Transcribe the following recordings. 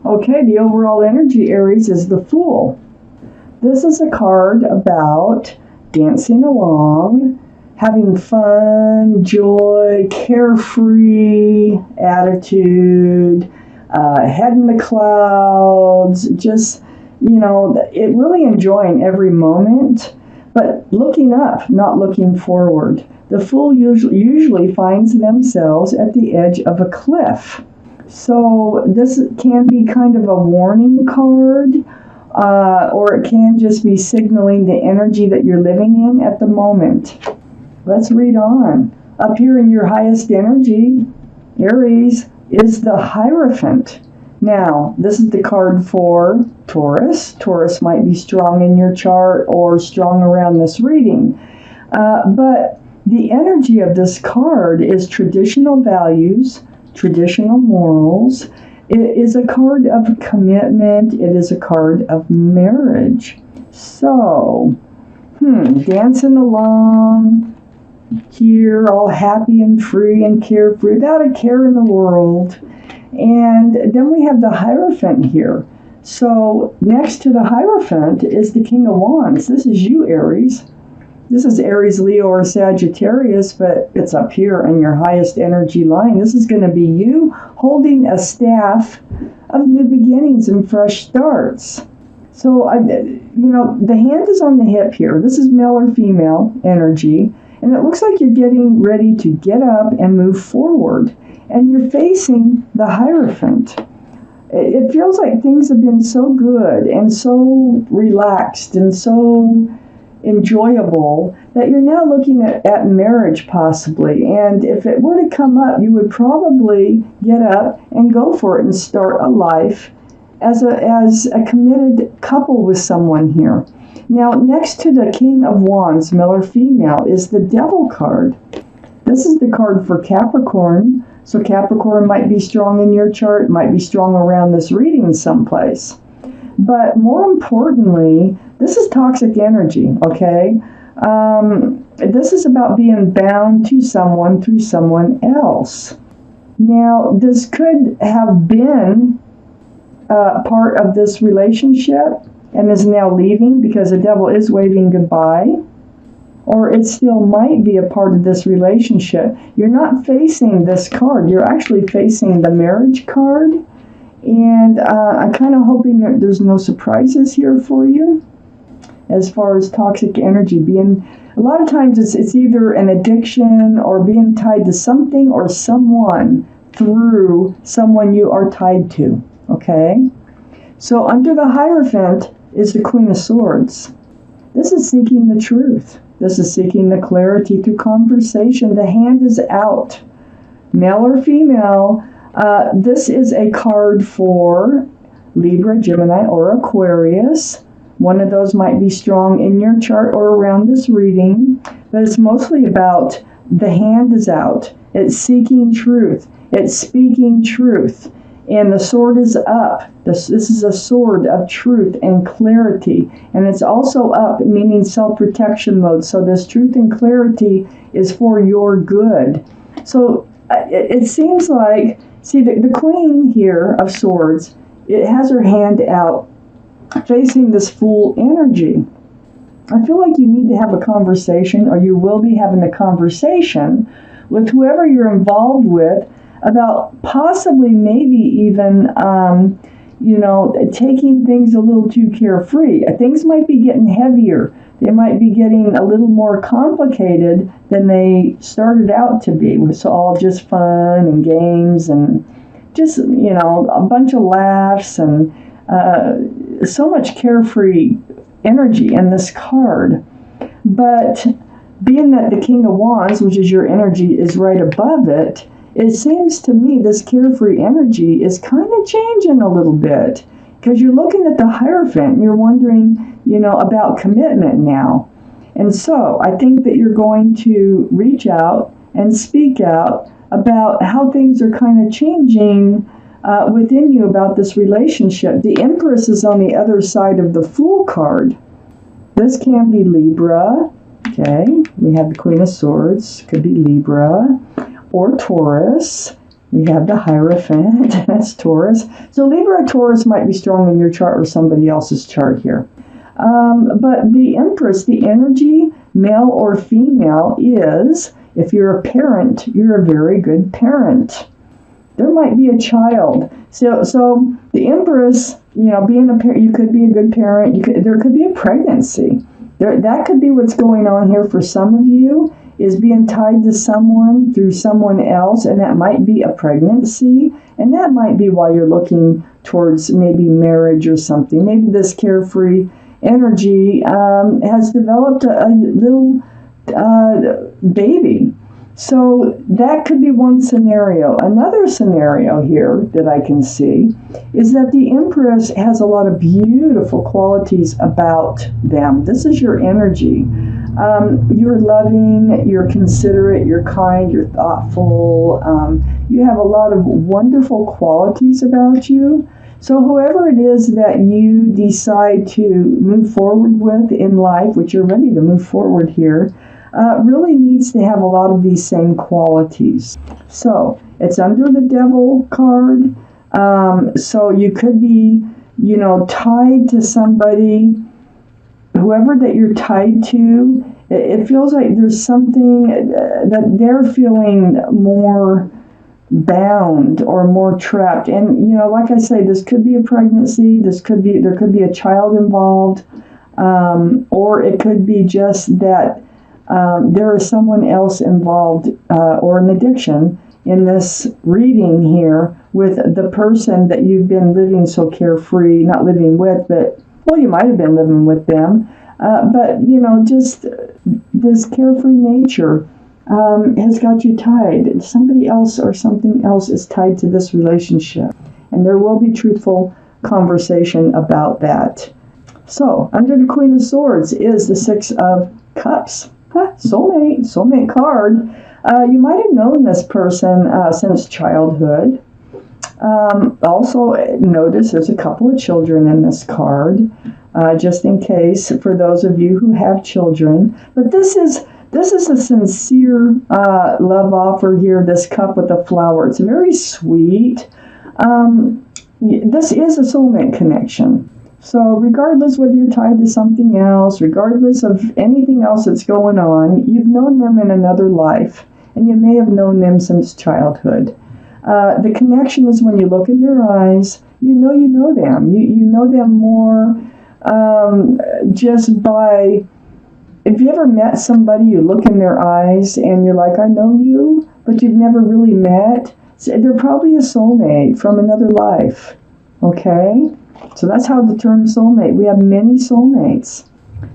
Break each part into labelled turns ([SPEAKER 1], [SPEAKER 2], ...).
[SPEAKER 1] Okay, the overall energy, Aries, is the Fool. This is a card about dancing along, having fun, joy, carefree attitude, head in the clouds, just, it really enjoying every moment, but looking up, not looking forward. The Fool usually finds themselves at the edge of a cliff. So this can be kind of a warning card, or it can just be signaling the energy that you're living in at the moment. Let's read on. Up here in your highest energy, Aries, is the Hierophant. Now, this is the card for Taurus. Taurus might be strong in your chart or strong around this reading. But the energy of this card is traditional values, traditional morals. It is a card of commitment. It is a card of marriage. So, dancing along here, all happy and free and carefree, without a care in the world. And then we have the Hierophant here. So next to the Hierophant is the King of Wands. This is you, Aries. This is Aries, Leo, or Sagittarius, but it's up here in your highest energy line. This is going to be you holding a staff of new beginnings and fresh starts. So, the hand is on the hip here. This is male or female energy. And it looks like you're getting ready to get up and move forward. And you're facing the Hierophant. It feels like things have been so good and so relaxed and so enjoyable that you're now looking at marriage possibly. And if it were to come up, you would probably get up and go for it and start a life as a committed couple with someone here. Now, next to the King of Wands, male or female, is the Devil card. This is the card for Capricorn. So Capricorn might be strong in your chart, might be strong around this reading someplace. But more importantly, this is toxic energy, okay? This is about being bound to someone through someone else. Now, this could have been part of this relationship and is now leaving because the Devil is waving goodbye. Or it still might be a part of this relationship. You're not facing this card. You're actually facing the marriage card. And I'm kind of hoping that there's no surprises here for you as far as toxic energy being. A lot of times it's either an addiction or being tied to something or someone through someone you are tied to. Okay? So under the Hierophant is the Queen of Swords. This is seeking the truth. This is seeking the clarity through conversation. The hand is out. Male or female, this is a card for Libra, Gemini, or Aquarius. One of those might be strong in your chart or around this reading, but it's mostly about the hand is out. It's seeking truth. It's speaking truth. And the sword is up. This is a sword of truth and clarity. And it's also up, meaning self-protection mode. So this truth and clarity is for your good. So it seems like, see, the Queen here of Swords, it has her hand out facing this Fool energy. I feel like you need to have a conversation, or you will be having a conversation with whoever you're involved with about possibly maybe even, taking things a little too carefree. Things might be getting heavier. They might be getting a little more complicated than they started out to be. It's all just fun and games and just, a bunch of laughs and so much carefree energy in this card. But being that the King of Wands, which is your energy, is right above it, it seems to me this carefree energy is kind of changing a little bit, because you're looking at the Hierophant and you're wondering, about commitment now. And so I think that you're going to reach out and speak out about how things are kind of changing within you about this relationship. The Empress is on the other side of the Fool card. This can be Libra. Okay, we have the Queen of Swords. Could be Libra. Or Taurus. We have the Hierophant, that's Taurus. So Libra or Taurus might be strong in your chart or somebody else's chart here. But the Empress, the energy, male or female, is, if you're a parent, you're a very good parent. There might be a child. So the Empress, being a parent, you could be a good parent. There could be a pregnancy. That could be what's going on here for some of you, is being tied to someone through someone else, and that might be a pregnancy, and that might be why you're looking towards maybe marriage or something. Maybe this carefree energy has developed a little baby. So that could be one scenario. Another scenario here that I can see is that the Empress has a lot of beautiful qualities about them. This is your energy. You're loving, you're considerate, you're kind, you're thoughtful. You have a lot of wonderful qualities about you. So whoever it is that you decide to move forward with in life, which you're ready to move forward here, really needs to have a lot of these same qualities. So it's under the Devil card. So you could be, tied to somebody, whoever that you're tied to. It feels like there's something that they're feeling more bound or more trapped. And, like I say, this could be a pregnancy. There could be a child involved. Or it could be just that there is someone else involved or an addiction in this reading here with the person that you've been living so carefree, not living with, but, well, you might have been living with them. But, just this carefree nature has got you tied. Somebody else or something else is tied to this relationship. And there will be truthful conversation about that. So, under the Queen of Swords is the Six of Cups. Soulmate card. You might have known this person since childhood. Also, notice there's a couple of children in this card, just in case for those of you who have children. But this is a sincere love offer here. This cup with the flower. It's very sweet. This is a soulmate connection. So regardless whether you're tied to something else, regardless of anything else that's going on, you've known them in another life, and you may have known them since childhood. The connection is when you look in their eyes, you know them. You know them more just by, if you ever met somebody, you look in their eyes and you're like, I know you, but you've never really met. So they're probably a soulmate from another life, okay? So that's how the term soulmate. We have many soulmates.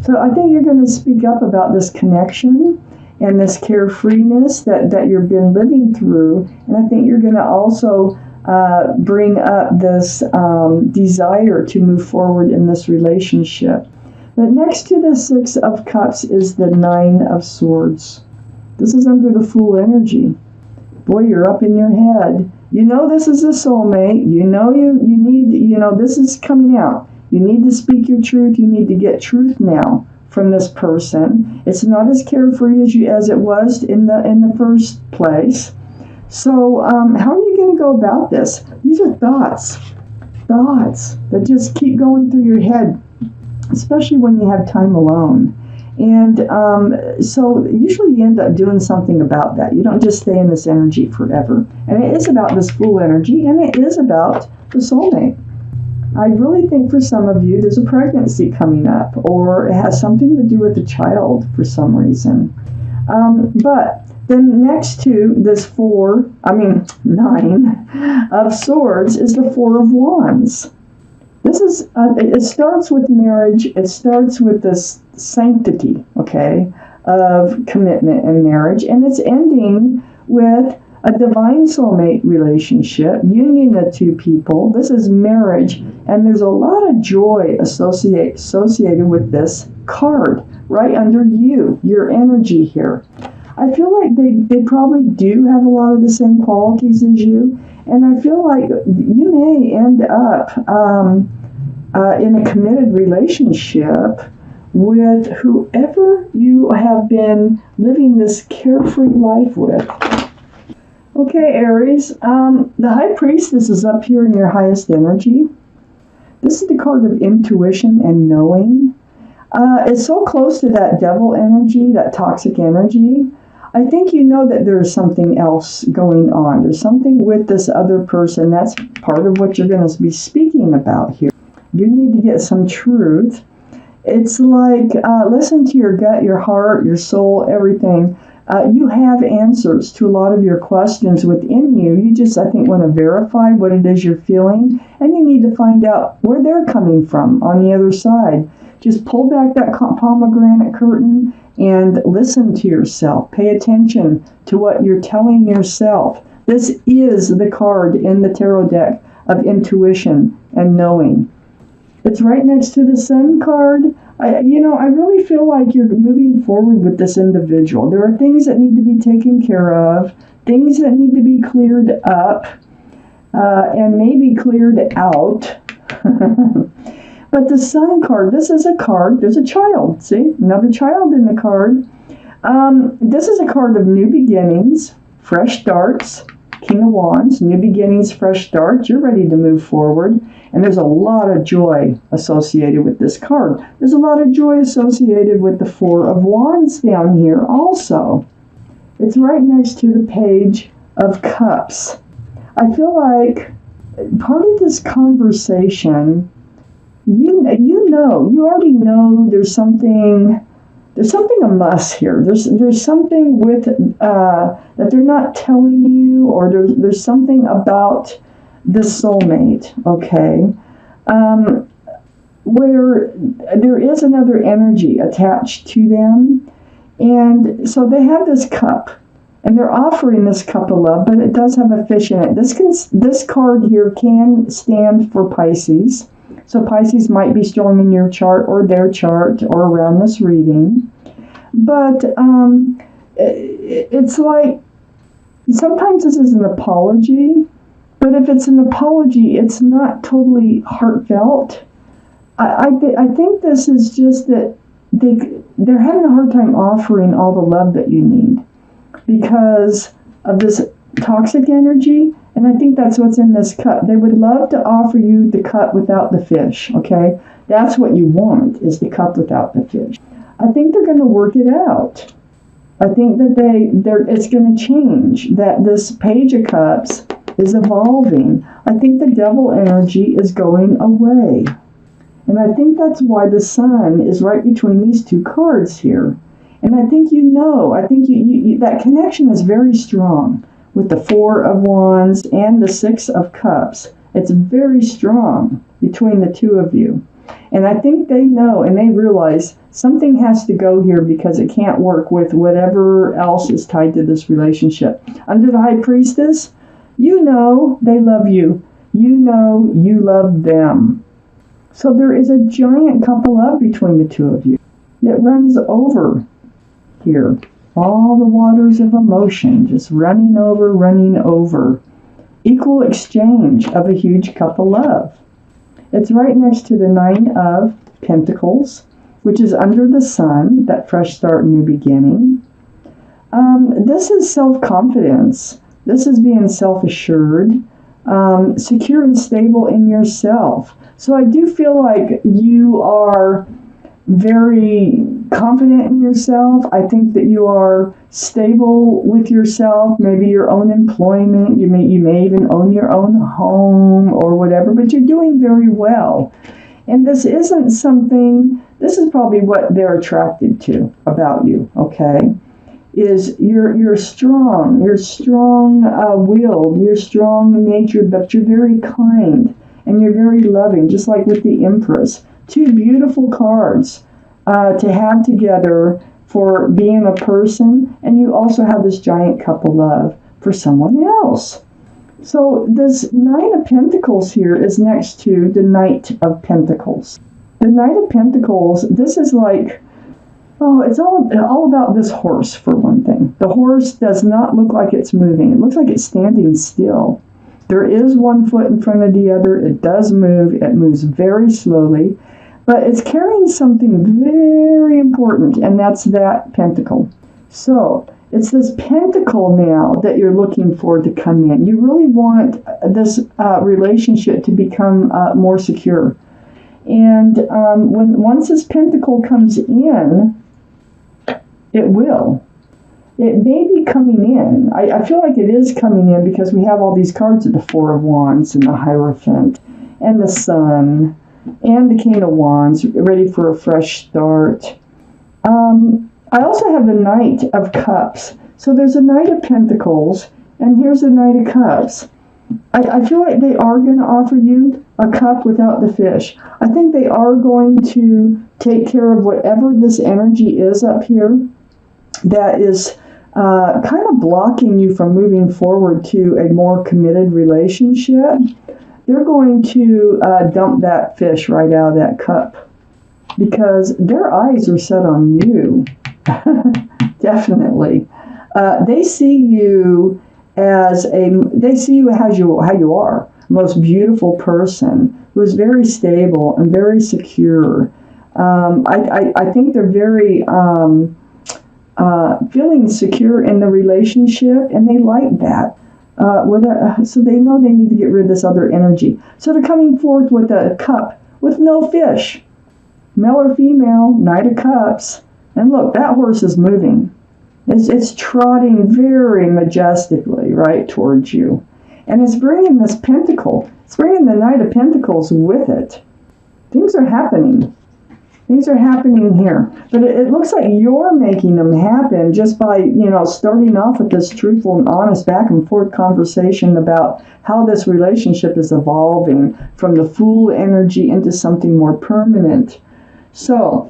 [SPEAKER 1] So I think you're going to speak up about this connection and this carefreeness that you've been living through. And I think you're going to also bring up this desire to move forward in this relationship. But next to the Six of Cups is the Nine of Swords. This is under the Fool energy. Boy, you're up in your head. This is a soulmate. You need, this is coming out. You need to speak your truth. You need to get truth now from this person. It's not as carefree as it was in the first place. So how are you going to go about this? These are thoughts that just keep going through your head, especially when you have time alone. And so usually you end up doing something about that. You don't just stay in this energy forever. And it is about this Fool energy, and it is about the soulmate. I really think for some of you there's a pregnancy coming up, or it has something to do with a child for some reason. But then next to this 9 of Swords is the Four of Wands. This is, it starts with marriage. It starts with this sanctity, okay, of commitment and marriage. And it's ending with a divine soulmate relationship, union of two people. This is marriage. And there's a lot of joy associated with this card right under your energy here. I feel like they probably do have a lot of the same qualities as you. And I feel like you may end up in a committed relationship with whoever you have been living this carefree life with. Okay, Aries, the High Priestess is up here in your highest energy. This is the card of intuition and knowing. It's so close to that devil energy, that toxic energy. I think you know that there's something else going on. There's something with this other person. That's part of what you're going to be speaking about here. You need to get some truth. It's like, listen to your gut, your heart, your soul, everything. You have answers to a lot of your questions within you. You just, I think, want to verify what it is you're feeling, and you need to find out where they're coming from on the other side. Just pull back that pomegranate curtain and listen to yourself. Pay attention to what you're telling yourself. This is the card in the tarot deck of intuition and knowing. It's right next to the Sun card. I really feel like you're moving forward with this individual. There are things that need to be taken care of, things that need to be cleared up, and maybe cleared out. But the Sun card, this is a card, there's a child, see? Another child in the card. This is a card of new beginnings, fresh starts, King of Wands, new beginnings, fresh starts. You're ready to move forward. And there's a lot of joy associated with this card. There's a lot of joy associated with the Four of Wands down here also. It's right next to the Page of Cups. I feel like part of this conversation, you already know there's something amiss here. There's something with that they're not telling you, or there's something about this soulmate, okay, where there is another energy attached to them, and so they have this cup, and they're offering this cup of love, but it does have a fish in it. This card here can stand for Pisces. So Pisces might be strong in your chart or their chart or around this reading. But it's like, sometimes this is an apology, but if it's an apology, it's not totally heartfelt. I think this is just that they're having a hard time offering all the love that you need because of this toxic energy. And I think that's what's in this cup. They would love to offer you the cup without the fish, okay? That's what you want, is the cup without the fish. I think they're going to work it out. I think that it's going to change, that this Page of Cups is evolving. I think the devil energy is going away. And I think that's why the Sun is right between these two cards here. And I think you that connection is very strong. With the Four of Wands and the Six of Cups. It's very strong between the two of you. And I think they know and they realize something has to go here because it can't work with whatever else is tied to this relationship. Under the High Priestess, you know they love you. You know you love them. So there is a giant cup of love between the two of you. It runs over here. All the waters of emotion just running over. Equal exchange of a huge cup of love. It's right next to the Nine of Pentacles, which is under the Sun, that fresh start, new beginning. This is self-confidence. This is being self-assured, secure and stable in yourself. So I do feel like you are very confident in yourself. I think that you are stable with yourself, maybe your own employment, you may even own your own home or whatever, but you're doing very well. And this isn't something, this is probably what they're attracted to about you, okay? Is you're strong, you're strong-willed, you're strong-natured, but you're very kind and you're very loving, just like with the Empress. Two beautiful cards to have together for being a person, and you also have this giant cup of love for someone else. So this Nine of Pentacles here is next to the Knight of Pentacles. The Knight of Pentacles, this is like, it's all about this horse for one thing. The horse does not look like it's moving. It looks like it's standing still. There is one foot in front of the other. It does move. It moves very slowly. But it's carrying something very important, and that's that pentacle. So It's this pentacle now that you're looking for to come in. You really want this relationship to become more secure. And once this pentacle comes in, it will. It may be coming in. I feel like it is coming in because we have all these cards of the Four of Wands and the Hierophant and the Sun and the King of Wands, ready for a fresh start. I also have the Knight of Cups. So there's a Knight of Pentacles, and here's a Knight of Cups. I feel like they are going to offer you a cup without the fish. I think they are going to take care of whatever this energy is up here that is kind of blocking you from moving forward to a more committed relationship. They're going to dump that fish right out of that cup because their eyes are set on you. Definitely. They see you as how you are, most beautiful person who is very stable and very secure. I think they're very feeling secure in the relationship, and they like that. So they know they need to get rid of this other energy. So they're coming forth with a cup with no fish, male or female, Knight of Cups. And look, that horse is moving. It's trotting very majestically right towards you. And it's bringing this pentacle. It's bringing the Knight of Pentacles with it. Things are happening. Things are happening here. But it looks like you're making them happen just by, starting off with this truthful and honest back and forth conversation about how this relationship is evolving from the Fool energy into something more permanent. So,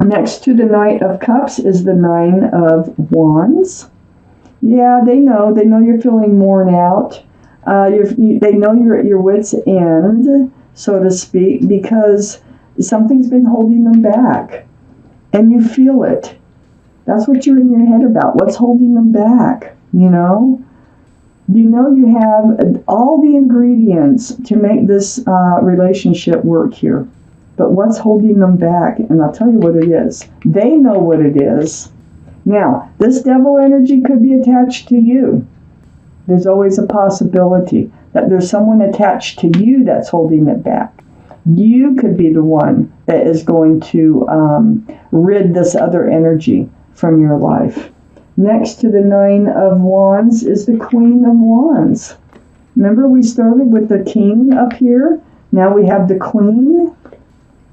[SPEAKER 1] next to the Knight of Cups is the Nine of Wands. Yeah, they know you're feeling worn out. They know you're at your wit's end, so to speak, because something's been holding them back. And you feel it. That's what you're in your head about. What's holding them back, You know you have all the ingredients to make this relationship work here. But what's holding them back? And I'll tell you what it is. They know what it is. Now, this devil energy could be attached to you. There's always a possibility that there's someone attached to you that's holding it back. You could be the one that is going to rid this other energy from your life. Next to the Nine of Wands is the Queen of Wands. Remember, we started with the King up here. Now we have the Queen.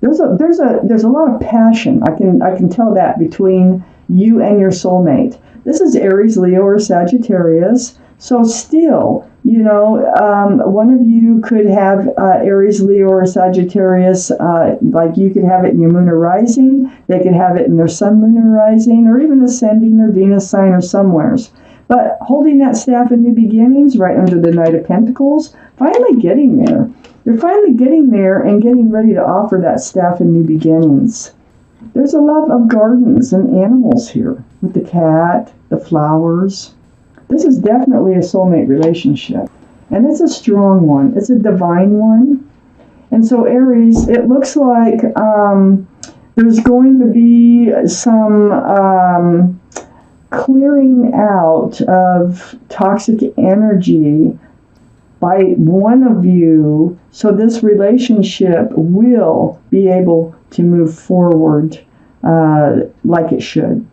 [SPEAKER 1] There's a lot of passion. I can tell that between you and your soulmate. This is Aries, Leo, or Sagittarius. So still, one of you could have Aries, Leo, or Sagittarius. Like you could have it in your moon or rising. They could have it in their sun, moon, or rising, or even ascending or Venus sign or somewheres. But holding that staff in new beginnings right under the Knight of Pentacles, finally getting there. They're finally getting there and getting ready to offer that staff in new beginnings. There's a love of gardens and animals here with the cat, the flowers. This is definitely a soulmate relationship. And it's a strong one. It's a divine one. And so Aries, it looks like there's going to be some clearing out of toxic energy by one of you, so this relationship will be able to move forward like it should.